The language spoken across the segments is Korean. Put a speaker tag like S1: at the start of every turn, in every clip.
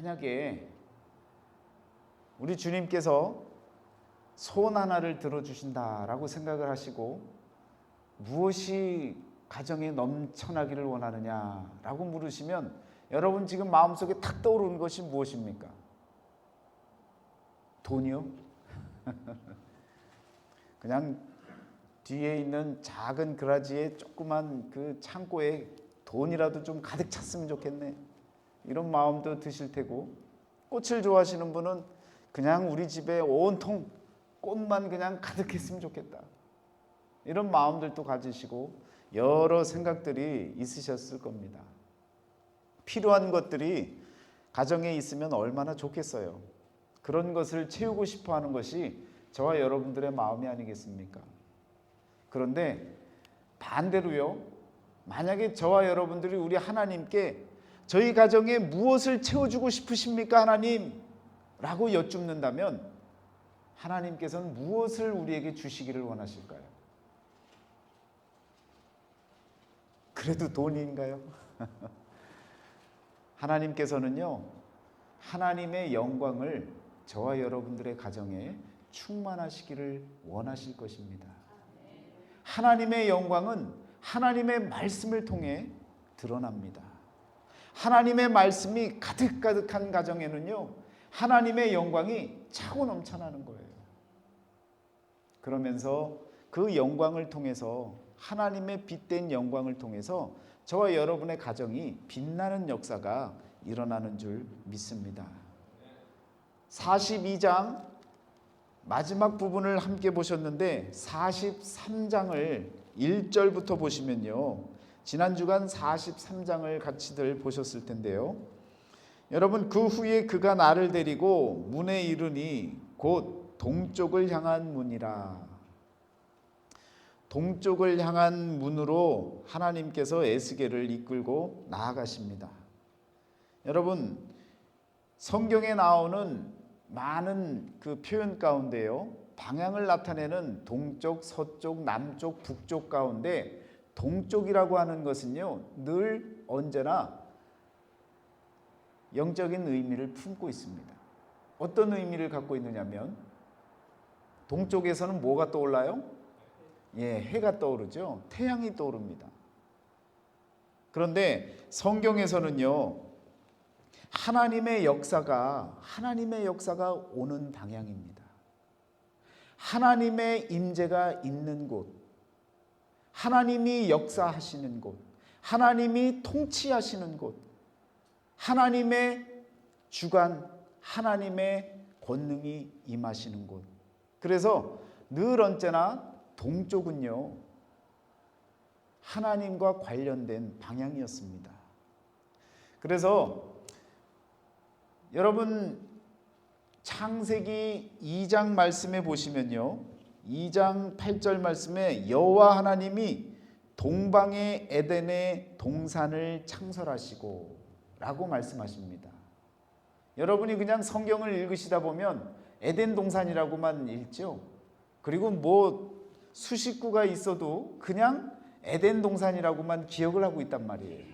S1: 만약에 우리 주님께서 소원 하나를 들어주신다라고 생각을 하시고 무엇이 가정에 넘쳐나기를 원하느냐라고 물으시면 여러분 지금 마음속에 탁 떠오르는 것이 무엇입니까? 돈이요? 그냥 뒤에 있는 작은 그라지에 조그만 그 창고에 돈이라도 좀 가득 찼으면 좋겠네, 이런 마음도 드실 테고, 꽃을 좋아하시는 분은 그냥 우리 집에 온통 꽃만 그냥 가득했으면 좋겠다, 이런 마음들도 가지시고 여러 생각들이 있으셨을 겁니다. 필요한 것들이 가정에 있으면 얼마나 좋겠어요. 그런 것을 채우고 싶어 하는 것이 저와 여러분들의 마음이 아니겠습니까? 그런데 반대로요, 만약에 저와 여러분들이 우리 하나님께 저희 가정에 무엇을 채워주고 싶으십니까 하나님? 라고 여쭙는다면 하나님께서는 무엇을 우리에게 주시기를 원하실까요? 그래도 돈인가요? 하나님께서는요, 하나님의 영광을 저와 여러분들의 가정에 충만하시기를 원하실 것입니다. 하나님의 영광은 하나님의 말씀을 통해 드러납니다. 하나님의 말씀이 가득가득한 가정에는요, 하나님의 영광이 차고 넘쳐나는 거예요. 그러면서 그 영광을 통해서, 하나님의 빛된 영광을 통해서 저와 여러분의 가정이 빛나는 역사가 일어나는 줄 믿습니다. 42장 마지막 부분을 함께 보셨는데 43장을 1절부터 보시면요, 지난 주간 43장을 같이들 보셨을 텐데요, 여러분, 그 후에 그가 나를 데리고 문에 이르니 곧 동쪽을 향한 문이라. 동쪽을 향한 문으로 하나님께서 에스겔을 이끌고 나아가십니다. 여러분, 성경에 나오는 많은 그 표현 가운데요, 방향을 나타내는 동쪽, 서쪽, 남쪽, 북쪽 가운데 동쪽이라고 하는 것은요, 늘 언제나 영적인 의미를 품고 있습니다. 어떤 의미를 갖고 있느냐면, 동쪽에서는 뭐가 떠올라요? 해가 떠오르죠. 태양이 떠오릅니다. 그런데 성경에서는요, 하나님의 역사가 오는 방향입니다. 하나님의 임재가 있는 곳, 하나님이 역사하시는 곳, 하나님이 통치하시는 곳, 하나님의 주관, 하나님의 권능이 임하시는 곳. 그래서 늘 언제나 동쪽은요, 하나님과 관련된 방향이었습니다. 그래서 여러분, 창세기 2장 말씀에 보시면요, 2장 8절 말씀에 여호와 하나님이 동방의 에덴의 동산을 창설하시고 라고 말씀하십니다. 여러분이 그냥 성경을 읽으시다 보면 에덴 동산이라고만 읽죠. 그리고 뭐 수식구가 있어도 그냥 에덴 동산이라고만 기억을 하고 있단 말이에요.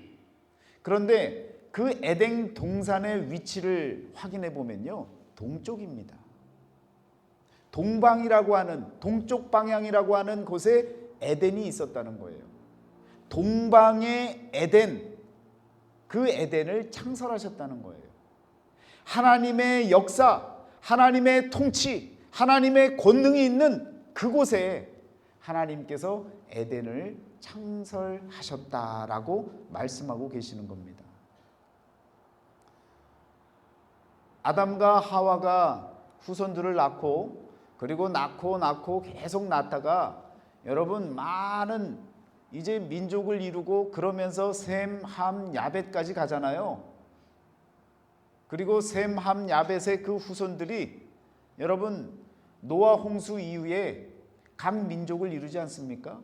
S1: 그런데 그 에덴 동산의 위치를 확인해 보면요, 동쪽입니다. 동방이라고 하는, 동쪽 방향이라고 하는 곳에 에덴이 있었다는 거예요. 동방의 에덴, 그 에덴을 창설하셨다는 거예요. 하나님의 역사, 하나님의 통치, 하나님의 권능이 있는 그곳에 하나님께서 에덴을 창설하셨다라고 말씀하고 계시는 겁니다. 아담과 하와가 후손들을 낳고, 그리고 낳고 계속 낳다가 여러분, 많은 이제 민족을 이루고 그러면서 셈, 함, 야벳까지 가잖아요. 그리고 셈, 함, 야벳의 그 후손들이 여러분, 노아 홍수 이후에 각 민족을 이루지 않습니까?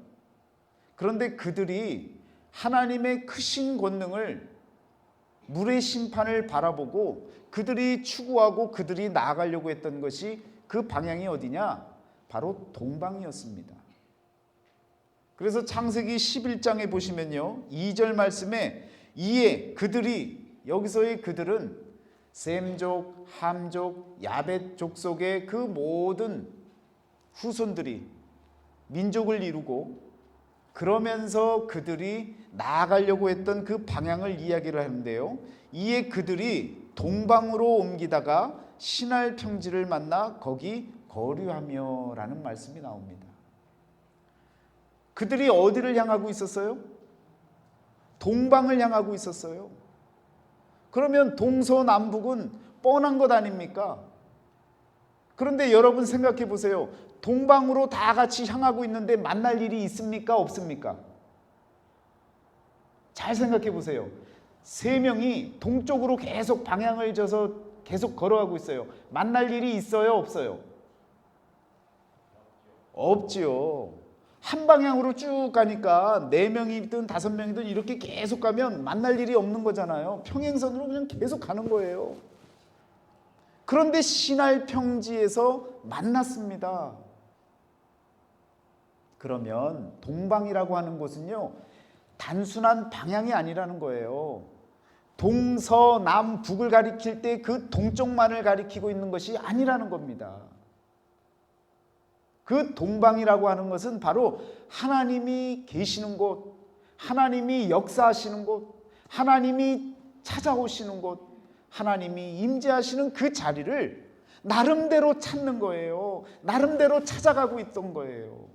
S1: 그런데 그들이 하나님의 크신 권능을, 물의 심판을 바라보고 그들이 추구하고 그들이 나아가려고 했던 것이, 그 방향이 어디냐? 바로 동방이었습니다. 그래서 창세기 11장에 보시면요, 2절 말씀에 이에 그들이, 여기서의 그들은 셈족, 함족, 야벳 족속의 그 모든 후손들이 민족을 이루고 그러면서 그들이 나아가려고 했던 그 방향을 이야기를 하는데요. 이에 그들이 동방으로 옮기다가 신할 평지를 만나 거기 거류하며 라는 말씀이 나옵니다. 그들이 어디를 향하고 있었어요? 동방을 향하고 있었어요. 그러면 동서남북은 뻔한 것 아닙니까? 그런데 여러분 생각해 보세요. 동방으로 다 같이 향하고 있는데 만날 일이 있습니까? 없습니까? 잘 생각해 보세요. 세 명이 동쪽으로 계속 방향을 져서 계속 걸어가고 있어요. 만날 일이 있어요? 없어요? 없지요. 한 방향으로 쭉 가니까 4명이든 5명이든 이렇게 계속 가면 만날 일이 없는 거잖아요. 평행선으로 그냥 계속 가는 거예요. 그런데 시날 평지에서 만났습니다. 그러면 동방이라고 하는 곳은요, 단순한 방향이 아니라는 거예요. 동서남북을 가리킬 때 그 동쪽만을 가리키고 있는 것이 아니라는 겁니다. 그 동방이라고 하는 것은 바로 하나님이 계시는 곳, 하나님이 역사하시는 곳, 하나님이 찾아오시는 곳, 하나님이 임재하시는 그 자리를 나름대로 찾는 거예요. 나름대로 찾아가고 있던 거예요.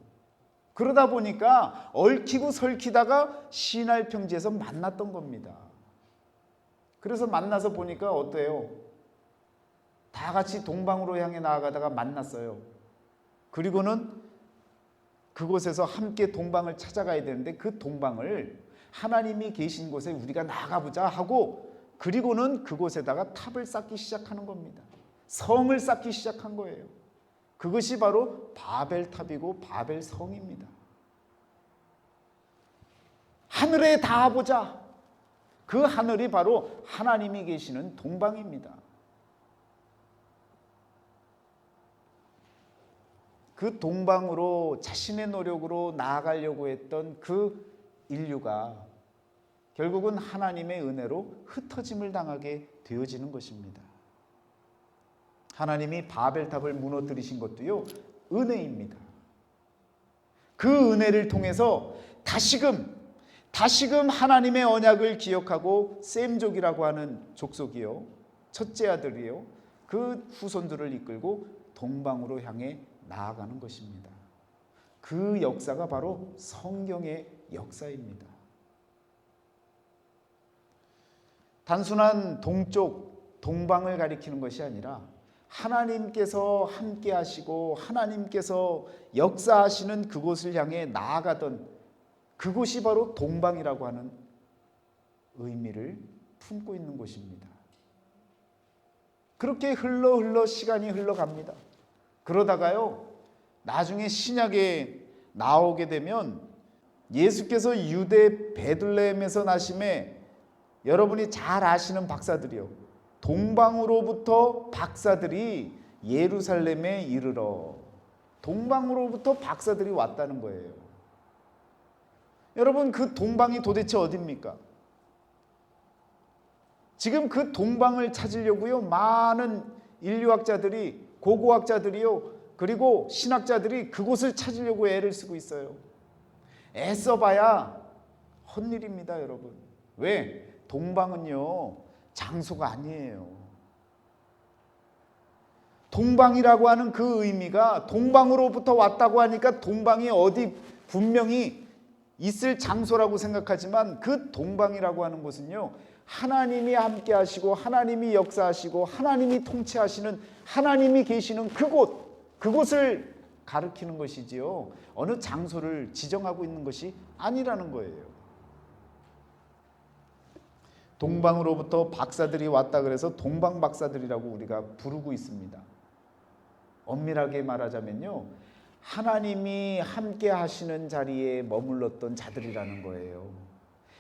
S1: 그러다 보니까 얽히고 설키다가 시날 평지에서 만났던 겁니다. 그래서 만나서 보니까 어때요? 다 같이 동방으로 향해 나아가다가 만났어요. 그리고는 그곳에서 함께 동방을 찾아가야 되는데 그 동방을 하나님이 계신 곳에 우리가 나가보자 하고 그리고는 그곳에다가 탑을 쌓기 시작하는 겁니다. 성을 쌓기 시작한 거예요. 그것이 바로 바벨탑이고 바벨성입니다. 하늘에 닿아보자. 그 하늘이 바로 하나님이 계시는 동방입니다. 그 동방으로 자신의 노력으로 나아가려고 했던 그 인류가 결국은 하나님의 은혜로 흩어짐을 당하게 되어지는 것입니다. 하나님이 바벨탑을 무너뜨리신 것도요, 은혜입니다. 그 은혜를 통해서 다시금 하나님의 언약을 기억하고 셈족이라고 하는 족속이요, 첫째 아들이요, 그 후손들을 이끌고 동방으로 향해 나아가는 것입니다. 그 역사가 바로 성경의 역사입니다. 단순한 동쪽, 동방을 가리키는 것이 아니라 하나님께서 함께 하시고 하나님께서 역사하시는 그곳을 향해 나아가던 그곳이 바로 동방이라고 하는 의미를 품고 있는 곳입니다. 그렇게 흘러 시간이 흘러갑니다. 그러다가요, 나중에 신약에 나오게 되면 예수께서 유대 베들레헴에서 나심에 여러분이 잘 아시는 박사들이요, 동방으로부터 박사들이 예루살렘에 이르러, 동방으로부터 박사들이 왔다는 거예요. 여러분, 그 동방이 도대체 어디입니까? 지금 그 동방을 찾으려고요, 많은 인류학자들이, 고고학자들이요, 그리고 신학자들이 그곳을 찾으려고 애를 쓰고 있어요. 애써봐야 헛일입니다, 여러분. 왜? 동방은요, 장소가 아니에요. 동방이라고 하는 그 의미가 동방으로부터 왔다고 하니까 동방이 어디 분명히 있을 장소라고 생각하지만 그 동방이라고 하는 곳은요, 하나님이 함께 하시고 하나님이 역사하시고 하나님이 통치하시는 하나님이 계시는 그곳을 가리키는 것이지요, 어느 장소를 지정하고 있는 것이 아니라는 거예요. 동방으로부터 박사들이 왔다 그래서 동방박사들이라고 우리가 부르고 있습니다. 엄밀하게 말하자면요, 하나님이 함께 하시는 자리에 머물렀던 자들이라는 거예요.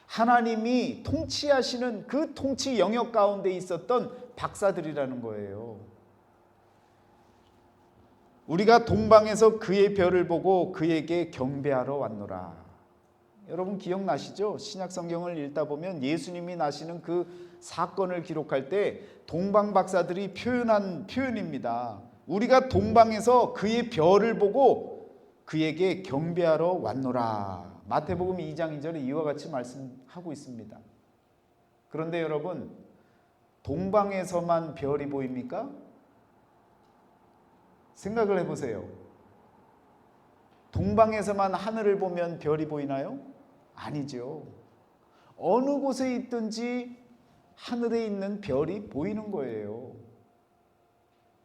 S1: 하나님이 통치하시는 그 통치 영역 가운데 있었던 박사들이라는 거예요. 우리가 동방에서 그의 별을 보고 그에게 경배하러 왔노라. 여러분 기억나시죠? 신약 성경을 읽다 보면 예수님이 나시는 그 사건을 기록할 때 동방 박사들이 표현한 표현입니다. 우리가 동방에서 그의 별을 보고 그에게 경배하러 왔노라. 마태복음 2장 2절에 이와 같이 말씀하고 있습니다. 그런데 여러분, 동방에서만 별이 보입니까? 생각을 해보세요. 동방에서만 하늘을 보면 별이 보이나요? 아니죠. 어느 곳에 있든지 하늘에 있는 별이 보이는 거예요.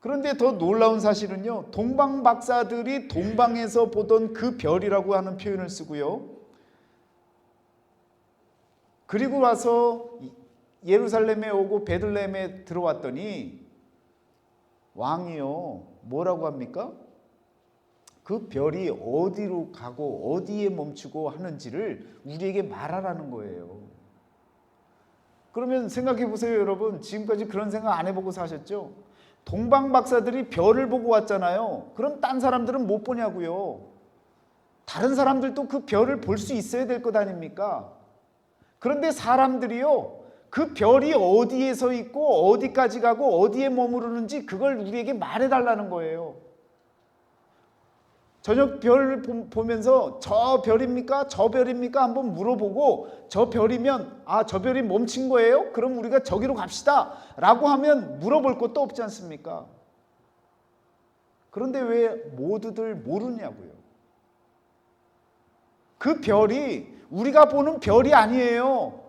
S1: 그런데 더 놀라운 사실은요, 동방 박사들이 동방에서 보던 그 별이라고 하는 표현을 쓰고요, 그리고 와서 예루살렘에 오고 베들레헴에 들어왔더니 왕이요, 뭐라고 합니까? 그 별이 어디로 가고 어디에 멈추고 하는지를 우리에게 말하라는 거예요. 그러면 생각해 보세요, 여러분. 지금까지 그런 생각 안 해보고 사셨죠? 동방 박사들이 별을 보고 왔잖아요. 그럼 딴 사람들은 못 보냐고요. 다른 사람들도 그 별을 볼 수 있어야 될 것 아닙니까? 그런데 사람들이요, 그 별이 어디에 서 있고 어디까지 가고 어디에 머무르는지 그걸 우리에게 말해달라는 거예요. 저녁 별을 보면서 저 별입니까? 저 별입니까? 한번 물어보고 저 별이면 저 별이 멈춘 거예요? 그럼 우리가 저기로 갑시다 라고 하면 물어볼 것도 없지 않습니까? 그런데 왜 모두들 모르냐고요. 그 별이 우리가 보는 별이 아니에요.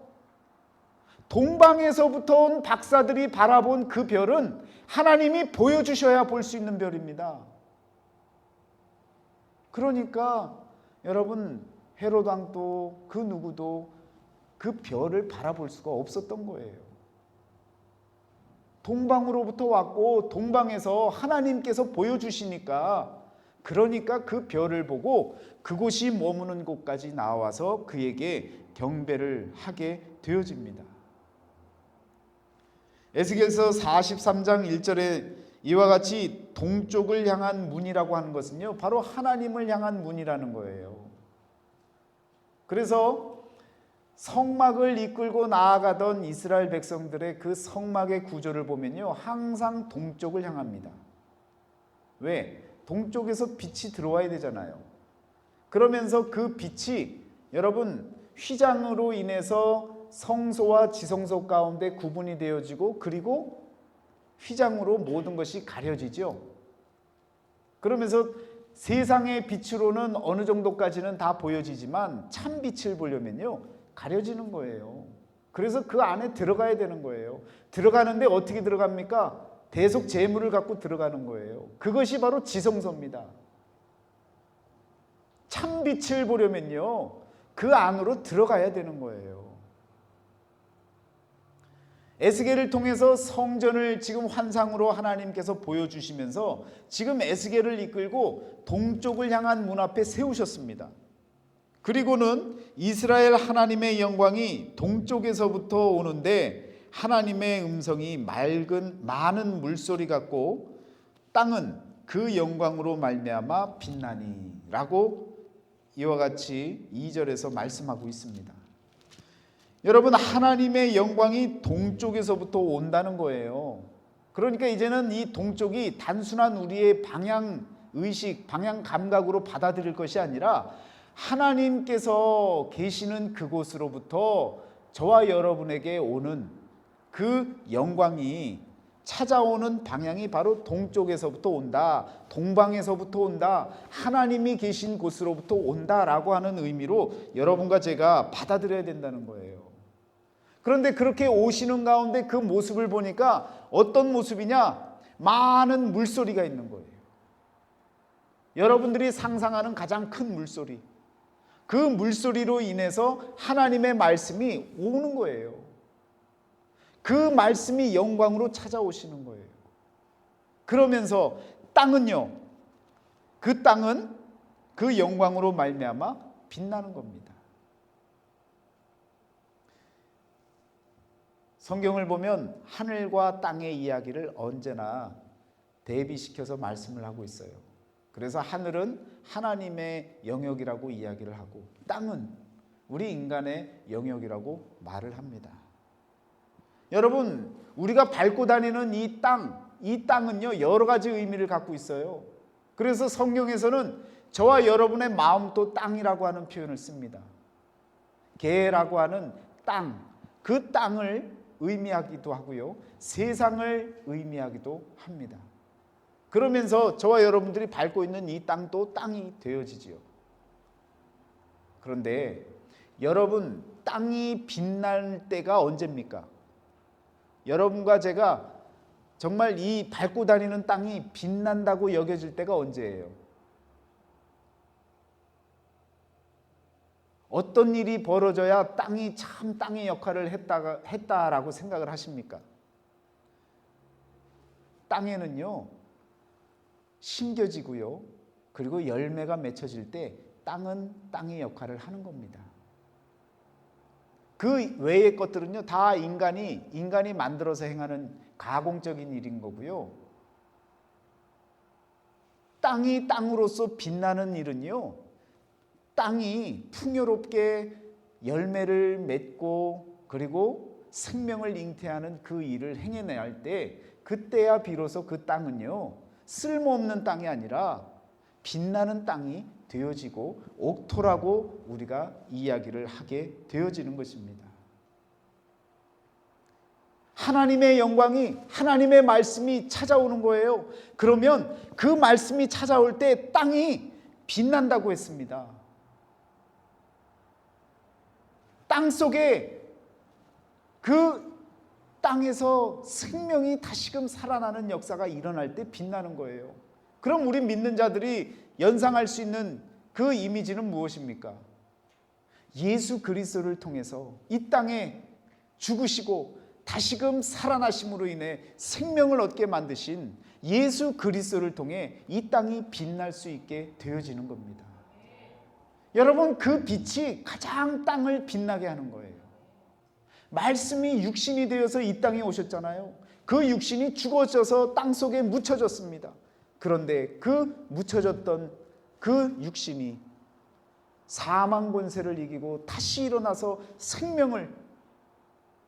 S1: 동방에서부터 온 박사들이 바라본 그 별은 하나님이 보여주셔야 볼 수 있는 별입니다. 그러니까 여러분, 헤롯 왕도 그 누구도 그 별을 바라볼 수가 없었던 거예요. 동방으로부터 왔고 동방에서 하나님께서 보여주시니까, 그러니까 그 별을 보고 그곳이 머무는 곳까지 나와서 그에게 경배를 하게 되어집니다. 에스겔서 43장 1절에 이와 같이 동쪽을 향한 문이라고 하는 것은요, 바로 하나님을 향한 문이라는 거예요. 그래서 성막을 이끌고 나아가던 이스라엘 백성들의 그 성막의 구조를 보면요, 항상 동쪽을 향합니다. 왜? 동쪽에서 빛이 들어와야 되잖아요. 그러면서 그 빛이 여러분 휘장으로 인해서 성소와 지성소 가운데 구분이 되어지고, 그리고 휘장으로 모든 것이 가려지죠. 그러면서 세상의 빛으로는 어느 정도까지는 다 보여지지만 참 빛을 보려면요, 가려지는 거예요. 그래서 그 안에 들어가야 되는 거예요. 들어가는데 어떻게 들어갑니까? 대속 제물을 갖고 들어가는 거예요. 그것이 바로 지성소입니다. 참 빛을 보려면요, 그 안으로 들어가야 되는 거예요. 에스겔을 통해서 성전을 지금 환상으로 하나님께서 보여주시면서 지금 에스겔을 이끌고 동쪽을 향한 문 앞에 세우셨습니다. 그리고는 이스라엘 하나님의 영광이 동쪽에서부터 오는데 하나님의 음성이 많은 물소리 같고 땅은 그 영광으로 말미암아 빛나니 라고 이와 같이 2절에서 말씀하고 있습니다. 여러분, 하나님의 영광이 동쪽에서부터 온다는 거예요. 그러니까 이제는 이 동쪽이 단순한 우리의 방향의식, 방향 감각으로 받아들일 것이 아니라 하나님께서 계시는 그곳으로부터 저와 여러분에게 오는 그 영광이 찾아오는 방향이 바로 동쪽에서부터 온다, 동방에서부터 온다, 하나님이 계신 곳으로부터 온다라고 하는 의미로 여러분과 제가 받아들여야 된다는 거예요. 그런데 그렇게 오시는 가운데 그 모습을 보니까 어떤 모습이냐? 많은 물소리가 있는 거예요. 여러분들이 상상하는 가장 큰 물소리, 그 물소리로 인해서 하나님의 말씀이 오는 거예요. 그 말씀이 영광으로 찾아오시는 거예요. 그러면서 땅은요, 그 땅은 그 영광으로 말미암아 빛나는 겁니다. 성경을 보면 하늘과 땅의 이야기를 언제나 대비시켜서 말씀을 하고 있어요. 그래서 하늘은 하나님의 영역이라고 이야기를 하고, 땅은 우리 인간의 영역이라고 말을 합니다. 여러분, 우리가 밟고 다니는 이 땅은요, 여러 가지 의미를 갖고 있어요. 그래서 성경에서는 저와 여러분의 마음도 땅이라고 하는 표현을 씁니다. 개라고 하는 땅, 그 땅을 의미하기도 하고요, 세상을 의미하기도 합니다. 그러면서 저와 여러분들이 밟고 있는 이 땅도 땅이 되어지지요. 그런데 여러분, 땅이 빛날 때가 언제입니까? 여러분과 제가 정말 이 밟고 다니는 땅이 빛난다고 여겨질 때가 언제예요? 어떤 일이 벌어져야 땅이 참 땅의 역할을 했다라고 생각을 하십니까? 땅에는요, 심겨지고요, 그리고 열매가 맺혀질 때 땅은 땅의 역할을 하는 겁니다. 그 외의 것들은요, 다 인간이 만들어서 행하는 가공적인 일인 거고요. 땅이 땅으로서 빛나는 일은요, 땅이 풍요롭게 열매를 맺고 그리고 생명을 잉태하는 그 일을 행해내야 할 때, 그때야 비로소 그 땅은요, 쓸모없는 땅이 아니라 빛나는 땅이 되어지고 옥토라고 우리가 이야기를 하게 되어지는 것입니다. 하나님의 영광이, 하나님의 말씀이 찾아오는 거예요. 그러면 그 말씀이 찾아올 때 땅이 빛난다고 했습니다. 땅 속에, 그 땅에서 생명이 다시금 살아나는 역사가 일어날 때 빛나는 거예요. 그럼 우리 믿는 자들이 연상할 수 있는 그 이미지는 무엇입니까? 예수 그리스도를 통해서 이 땅에 죽으시고 다시금 살아나심으로 인해 생명을 얻게 만드신 예수 그리스도를 통해 이 땅이 빛날 수 있게 되어지는 겁니다. 여러분, 그 빛이 가장 땅을 빛나게 하는 거예요. 말씀이 육신이 되어서 이 땅에 오셨잖아요. 그 육신이 죽어져서 땅 속에 묻혀졌습니다. 그런데 그 묻혀졌던 그 육신이 사망 권세를 이기고 다시 일어나서 생명을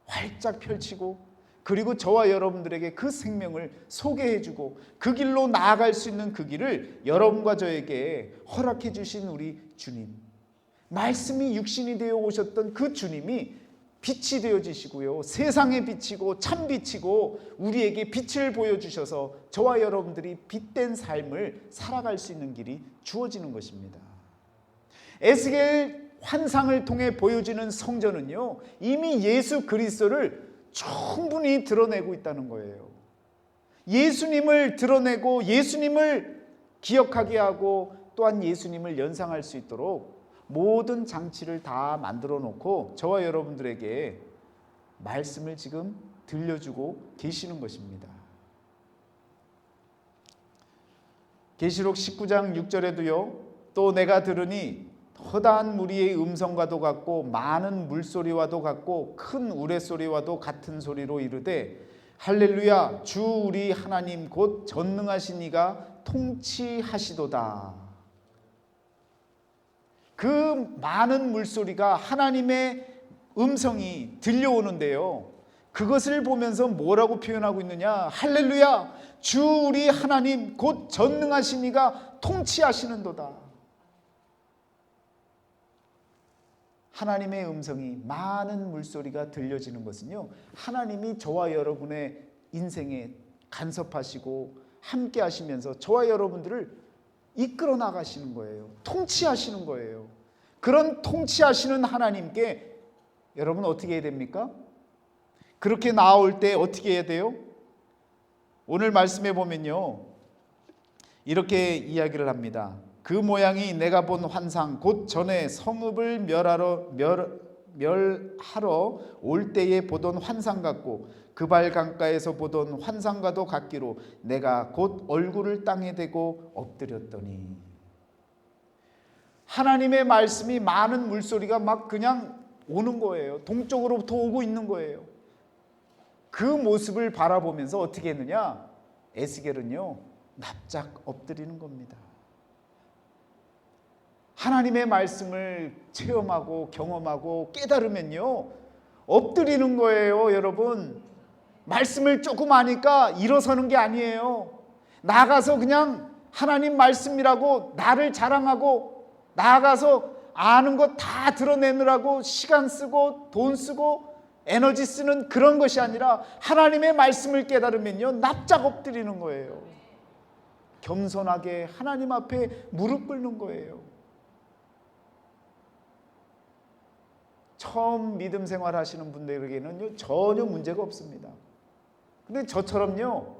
S1: 활짝 펼치고, 그리고 저와 여러분들에게 그 생명을 소개해주고 그 길로 나아갈 수 있는 그 길을 여러분과 저에게 허락해 주신 우리 주님, 말씀이 육신이 되어 오셨던 그 주님이 빛이 되어지시고요, 세상의 빛이고 참 빛이고 우리에게 빛을 보여주셔서 저와 여러분들이 빛된 삶을 살아갈 수 있는 길이 주어지는 것입니다. 에스겔 환상을 통해 보여지는 성전은요, 이미 예수 그리스도를 충분히 드러내고 있다는 거예요. 예수님을 드러내고 예수님을 기억하게 하고 또한 예수님을 연상할 수 있도록 모든 장치를 다 만들어 놓고 저와 여러분들에게 말씀을 지금 들려주고 계시는 것입니다. 계시록 19장 6절에도요, 또 내가 들으니 허다한 무리의 음성과도 같고 많은 물소리와도 같고 큰 우레소리와도 같은 소리로 이르되 할렐루야, 주 우리 하나님 곧 전능하신 이가 통치하시도다. 그 많은 물소리가 하나님의 음성이 들려오는데요, 그것을 보면서 뭐라고 표현하고 있느냐? 할렐루야, 주 우리 하나님 곧 전능하신 이가 통치하시는도다. 하나님의 음성이, 많은 물소리가 들려지는 것은요, 하나님이 저와 여러분의 인생에 간섭하시고 함께 하시면서 저와 여러분들을 이끌어 나가시는 거예요. 통치하시는 거예요. 그런 통치하시는 하나님께 여러분 어떻게 해야 됩니까? 그렇게 나올 때 어떻게 해야 돼요? 오늘 말씀해 보면요, 이렇게 이야기를 합니다. 그 모양이 내가 본 환상 곧 전에 성읍을 멸하러 올 때에 보던 환상 같고 그발 강가에서 보던 환상과도 같기로 내가 곧 얼굴을 땅에 대고 엎드렸더니. 하나님의 말씀이 많은 물소리가 막 그냥 오는 거예요. 동쪽으로부터 오고 있는 거예요. 그 모습을 바라보면서 어떻게 했느냐? 에스겔은요, 납작 엎드리는 겁니다. 하나님의 말씀을 체험하고 경험하고 깨달으면요, 엎드리는 거예요. 여러분, 말씀을 조금 아니까 일어서는 게 아니에요. 나가서 그냥 하나님 말씀이라고 나를 자랑하고 나아가서 아는 것 다 드러내느라고 시간 쓰고 돈 쓰고 에너지 쓰는 그런 것이 아니라 하나님의 말씀을 깨달으면요, 납작 엎드리는 거예요. 겸손하게 하나님 앞에 무릎 꿇는 거예요. 처음 믿음 생활 하시는 분들에게는요, 전혀 문제가 없습니다. 근데 저처럼요,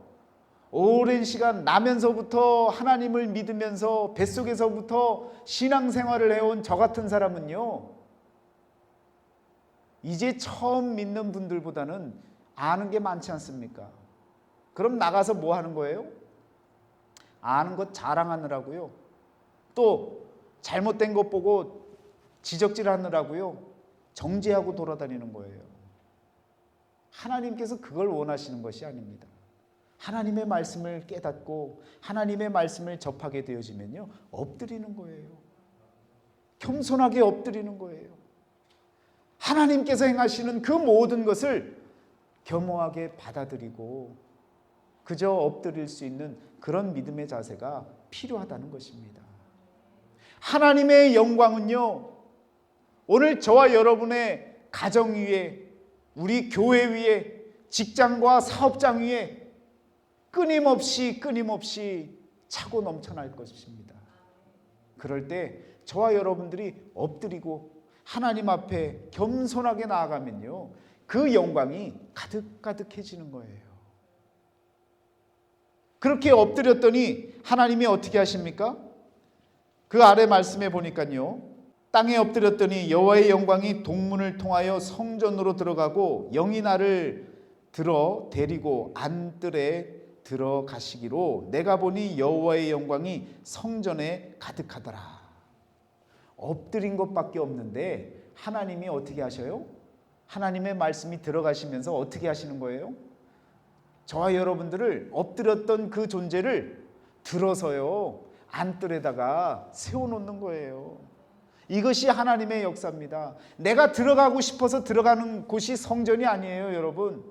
S1: 오랜 시간 나면서부터 하나님을 믿으면서 뱃속에서부터 신앙생활을 해온 저 같은 사람은요, 이제 처음 믿는 분들보다는 아는 게 많지 않습니까? 그럼 나가서 뭐 하는 거예요? 아는 것 자랑하느라고요. 또 잘못된 것 보고 지적질하느라고요, 정죄하고 돌아다니는 거예요. 하나님께서 그걸 원하시는 것이 아닙니다. 하나님의 말씀을 깨닫고 하나님의 말씀을 접하게 되어지면요, 엎드리는 거예요. 겸손하게 엎드리는 거예요. 하나님께서 행하시는 그 모든 것을 겸허하게 받아들이고 그저 엎드릴 수 있는 그런 믿음의 자세가 필요하다는 것입니다. 하나님의 영광은요, 오늘 저와 여러분의 가정 위에, 우리 교회 위에, 직장과 사업장 위에 끊임없이 차고 넘쳐날 것입니다. 그럴 때 저와 여러분들이 엎드리고 하나님 앞에 겸손하게 나아가면요, 그 영광이 가득가득해지는 거예요. 그렇게 엎드렸더니 하나님이 어떻게 하십니까? 그 아래 말씀에 보니까요, 땅에 엎드렸더니 여호와의 영광이 동문을 통하여 성전으로 들어가고 영이 나를 들어 데리고 안뜰에 들어가시기로 내가 보니 여호와의 영광이 성전에 가득하더라. 엎드린 것밖에 없는데 하나님이 어떻게 하셔요? 하나님의 말씀이 들어가시면서 어떻게 하시는 거예요? 저와 여러분들을 엎드렸던 그 존재를 들어서요, 안뜰에다가 세워놓는 거예요. 이것이 하나님의 역사입니다. 내가 들어가고 싶어서 들어가는 곳이 성전이 아니에요, 여러분.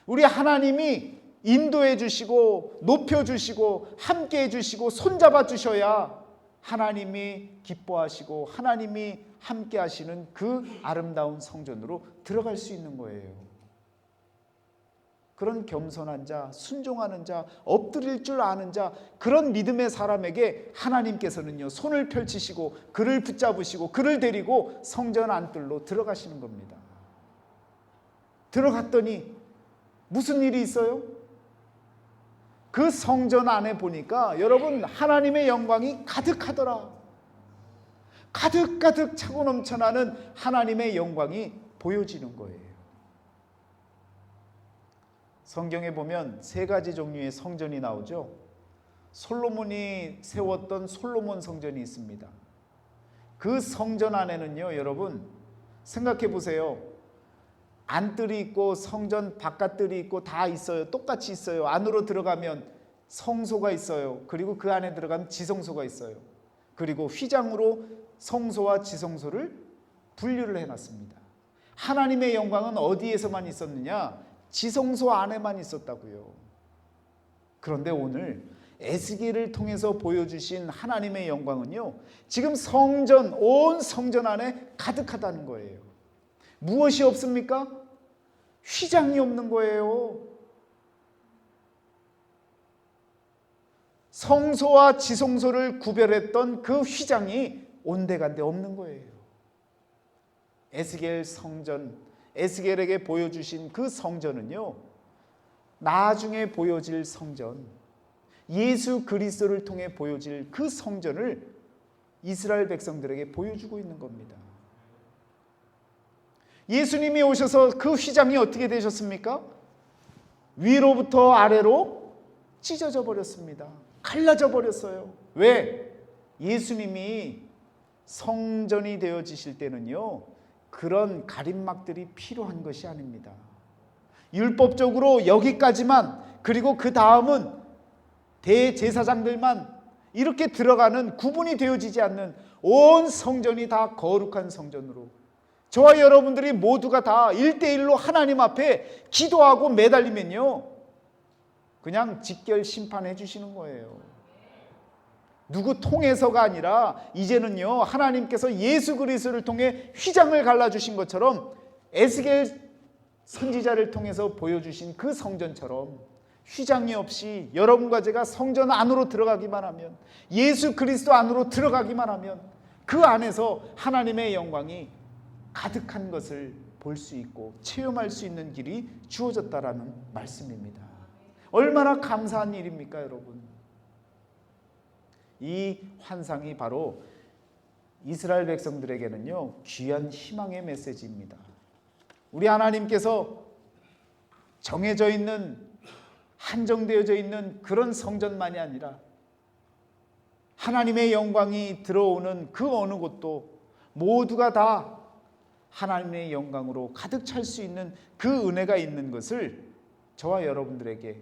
S1: 우리 하나님이 인도해 주시고 높여 주시고 함께 해 주시고 손잡아 주셔야 하나님이 기뻐하시고 하나님이 함께 하시는 그 아름다운 성전으로 들어갈 수 있는 거예요. 그런 겸손한 자, 순종하는 자, 엎드릴 줄 아는 자, 그런 믿음의 사람에게 하나님께서는요, 손을 펼치시고 그를 붙잡으시고 그를 데리고 성전 안뜰로 들어가시는 겁니다. 들어갔더니 무슨 일이 있어요? 그 성전 안에 보니까 여러분, 하나님의 영광이 가득하더라. 가득가득 차고 넘쳐나는 하나님의 영광이 보여지는 거예요. 성경에 보면 세 가지 종류의 성전이 나오죠. 솔로몬이 세웠던 솔로몬 성전이 있습니다. 그 성전 안에는요, 여러분 생각해 보세요. 안뜰이 있고 성전 바깥뜰이 있고 다 있어요. 똑같이 있어요. 안으로 들어가면 성소가 있어요. 그리고 그 안에 들어가면 지성소가 있어요. 그리고 휘장으로 성소와 지성소를 분류를 해놨습니다. 하나님의 영광은 어디에서만 있었느냐? 지성소 안에만 있었다고요. 그런데 오늘 에스겔을 통해서 보여주신 하나님의 영광은요, 지금 성전, 온 성전 안에 가득하다는 거예요. 무엇이 없습니까? 휘장이 없는 거예요. 성소와 지성소를 구별했던 그 휘장이 온데간데 없는 거예요. 에스겔 성전, 에스겔에게 보여주신 그 성전은요, 나중에 보여질 성전, 예수 그리스도를 통해 보여질 그 성전을 이스라엘 백성들에게 보여주고 있는 겁니다. 예수님이 오셔서 그 휘장이 어떻게 되셨습니까? 위로부터 아래로 찢어져 버렸습니다. 갈라져 버렸어요. 왜? 예수님이 성전이 되어지실 때는요, 그런 가림막들이 필요한 것이 아닙니다. 율법적으로 여기까지만, 그리고 그 다음은 대제사장들만 이렇게 들어가는 구분이 되어지지 않는 온 성전이 다 거룩한 성전으로 저와 여러분들이 모두가 다 1대1로 하나님 앞에 기도하고 매달리면요, 그냥 직결 심판해 주시는 거예요. 누구 통해서가 아니라 이제는요, 하나님께서 예수 그리스도를 통해 휘장을 갈라주신 것처럼 에스겔 선지자를 통해서 보여주신 그 성전처럼 휘장이 없이 여러분과 제가 성전 안으로 들어가기만 하면, 예수 그리스도 안으로 들어가기만 하면 그 안에서 하나님의 영광이 가득한 것을 볼 수 있고 체험할 수 있는 길이 주어졌다라는 말씀입니다. 얼마나 감사한 일입니까, 여러분? 이 환상이 바로 이스라엘 백성들에게는요, 귀한 희망의 메시지입니다. 우리 하나님께서 정해져 있는, 한정되어져 있는 그런 성전만이 아니라 하나님의 영광이 들어오는 그 어느 곳도 모두가 다 하나님의 영광으로 가득 찰 수 있는 그 은혜가 있는 것을 저와 여러분들에게,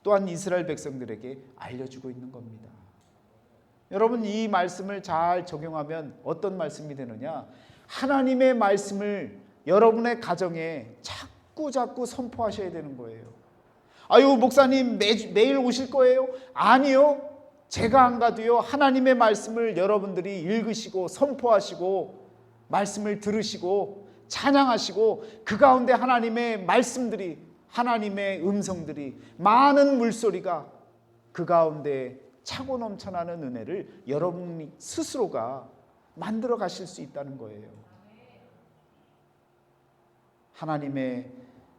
S1: 또한 이스라엘 백성들에게 알려주고 있는 겁니다. 여러분, 이 말씀을 잘 적용하면 어떤 말씀이 되느냐? 하나님의 말씀을 여러분의 가정에 자꾸 선포하셔야 되는 거예요. 아유, 목사님 매일 오실 거예요? 아니요. 제가 안 가도요, 하나님의 말씀을 여러분들이 읽으시고 선포하시고 말씀을 들으시고 찬양하시고 그 가운데 하나님의 말씀들이, 하나님의 음성들이, 많은 물소리가 그 가운데 차고 넘쳐나는 은혜를 여러분 스스로가 만들어 가실 수 있다는 거예요. 하나님의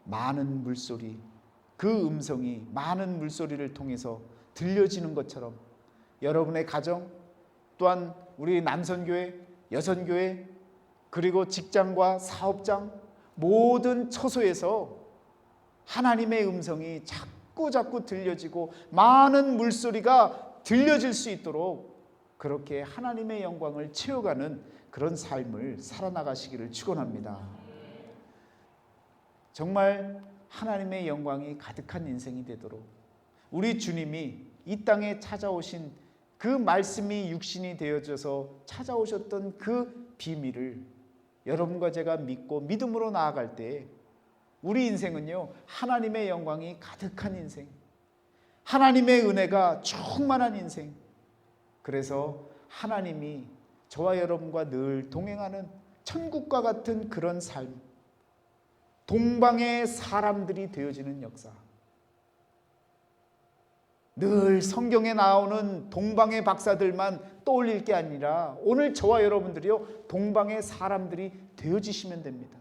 S1: 많은 물소리, 그 음성이 많은 물소리를 통해서 들려지는 것처럼 여러분의 가정, 또한 우리 남선교회, 여선교회, 그리고 직장과 사업장, 모든 처소에서 하나님의 음성이 자꾸 들려지고 많은 물소리가 들려질 수 있도록 그렇게 하나님의 영광을 채워가는 그런 삶을 살아나가시기를 축원합니다. 정말 하나님의 영광이 가득한 인생이 되도록 우리 주님이 이 땅에 찾아오신 그 말씀이 육신이 되어져서 찾아오셨던 그 비밀을 여러분과 제가 믿고 믿음으로 나아갈 때 우리 인생은요, 하나님의 영광이 가득한 인생, 하나님의 은혜가 충만한 인생, 그래서 하나님이 저와 여러분과 늘 동행하는 천국과 같은 그런 삶, 동방의 사람들이 되어지는 역사, 늘 성경에 나오는 동방의 박사들만 떠올릴 게 아니라 오늘 저와 여러분들이요, 동방의 사람들이 되어지시면 됩니다.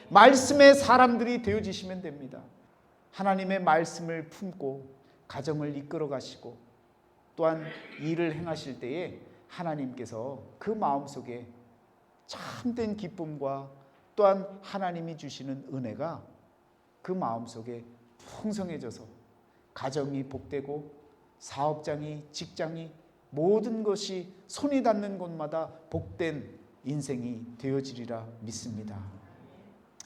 S1: 말씀의 사람들이 되어지시면 됩니다. 하나님의 말씀을 품고 가정을 이끌어 가시고 또한 일을 행하실 때에 하나님께서 그 마음속에 참된 기쁨과 또한 하나님이 주시는 은혜가 그 마음속에 풍성해져서 가정이 복되고 사업장이, 직장이, 모든 것이 손이 닿는 곳마다 복된 인생이 되어지리라 믿습니다.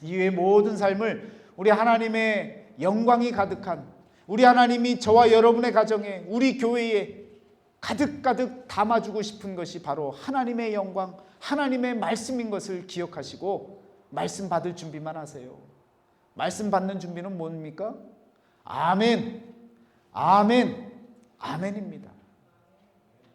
S1: 이외의 모든 삶을 우리 하나님의 영광이 가득한, 우리 하나님이 저와 여러분의 가정에, 우리 교회에 가득 담아주고 싶은 것이 바로 하나님의 영광, 하나님의 말씀인 것을 기억하시고 말씀 받을 준비만 하세요. 말씀 받는 준비는 뭡니까? 아멘, 아멘, 아멘입니다.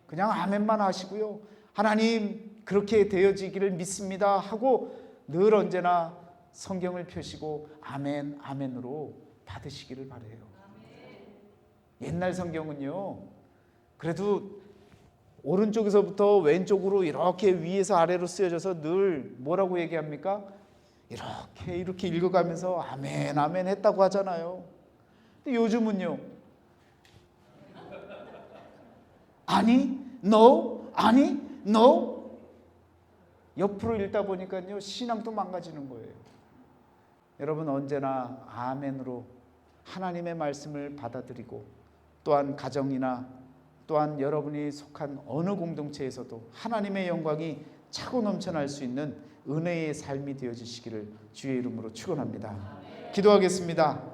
S1: 그냥 아멘만 하시고요, 하나님 그렇게 되어지기를 믿습니다 하고 늘 언제나 성경을 펴시고 아멘, 아멘으로 받으시기를 바라요. 옛날 성경은요, 그래도 오른쪽에서부터 왼쪽으로 이렇게 위에서 아래로 쓰여져서 늘 뭐라고 얘기합니까? 이렇게 읽어가면서 아멘, 아멘 했다고 하잖아요. 근데 요즘은요, 아니, no, 아니, no. 옆으로 읽다 보니까요, 신앙도 망가지는 거예요. 여러분 언제나 아멘으로 하나님의 말씀을 받아들이고 또한 가정이나 또한 여러분이 속한 어느 공동체에서도 하나님의 영광이 차고 넘쳐날 수 있는 은혜의 삶이 되어지시기를 주의 이름으로 축원합니다. 기도하겠습니다.